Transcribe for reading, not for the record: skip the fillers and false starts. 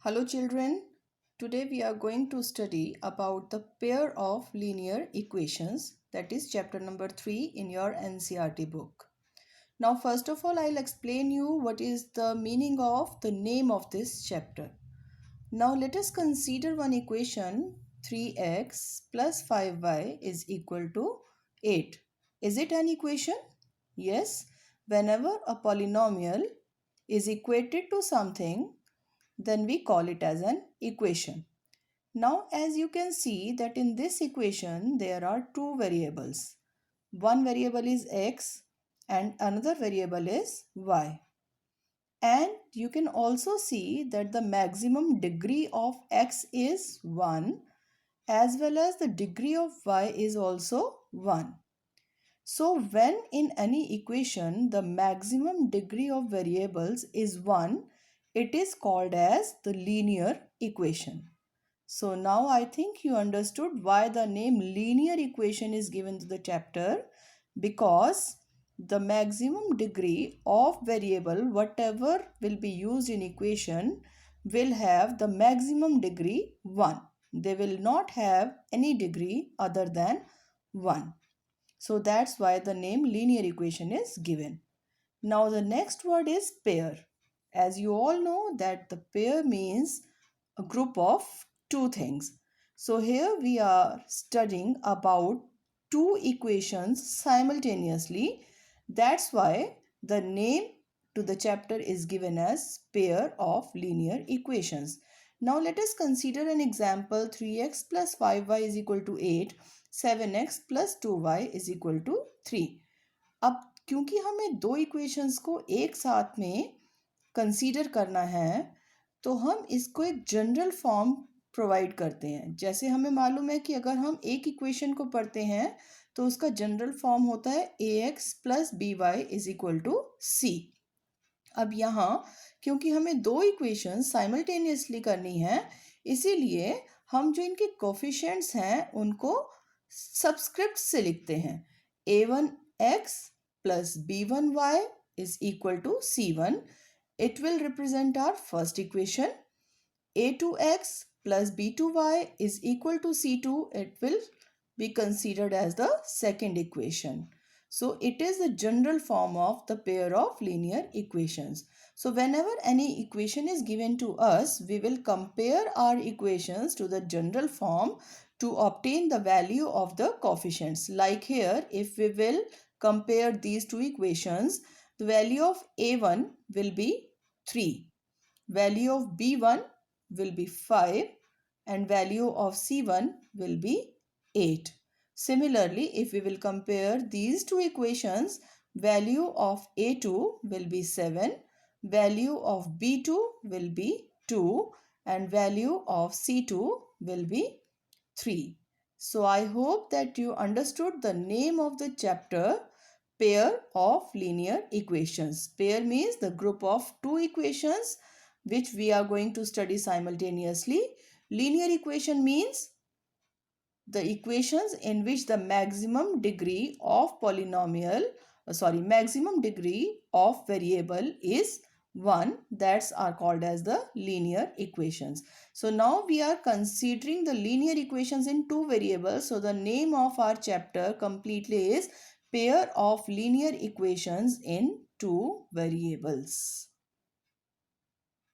Hello children, today we are going to study about the pair of linear equations, that is chapter number 3 in your NCERT book. Now first of all I'll explain you what is the meaning of the name of this chapter. Now let us consider one equation 3x plus 5y is equal to 8. Is it an equation? Yes, whenever a polynomial is equated to something, then we call it as an equation. Now as you can see that in this equation there are two variables. One variable is x and another variable is y. And you can also see that the maximum degree of x is 1 as well as the degree of y is also 1. So when in any equation the maximum degree of variables is 1, it is called as the linear equation. So now I think you understood why the name linear equation is given to the chapter, because the maximum degree of variable whatever will be used in equation will have the maximum degree 1. They will not have any degree other than 1. So that's why the name linear equation is given. Now the next word is pair. As you all know that the pair means a group of two things. So here we are studying about two equations simultaneously. That's why the name to the chapter is given as pair of linear equations. Now let us consider an example 3x plus 5y is equal to 8, 7x plus 2y is equal to 3. अब क्योंकि हमें दो equations को एक साथ में consider करना है तो हम इसको एक जनरल फॉर्म प्रोवाइड करते हैं. जैसे हमें मालूम है कि अगर हम एक इक्वेशन को पढ़ते हैं तो उसका जनरल फॉर्म होता है ax plus by is equal to c. अब यहाँ क्योंकि हमें दो इक्वेशन साइमल्टेनियसली करनी है, इसीलिए हम जो इनके कोफिशिएंट्स हैं उनको सबस्क्रिप्ट से लिखते हैं. a1x plus b1y is equal to c1. It will represent our first equation. a2x plus b2y is equal to c2. It will be considered as the second equation. So it is the general form of the pair of linear equations. So whenever any equation is given to us, we will compare our equations to the general form to obtain the value of the coefficients. Like here, if we will compare these two equations, the value of a1 will be 3, value of b1 will be 5 and value of c1 will be 8. Similarly, if we will compare these two equations, value of a2 will be 7, value of b2 will be 2 and value of c2 will be 3. So I hope that you understood the name of the chapter, pair of linear equations. Pair means the group of two equations which we are going to study simultaneously. Linear equation means the equations in which the maximum degree of maximum degree of variable is 1. That's are called as the linear equations. So now we are considering the linear equations in two variables. So the name of our chapter completely is pair of linear equations in two variables.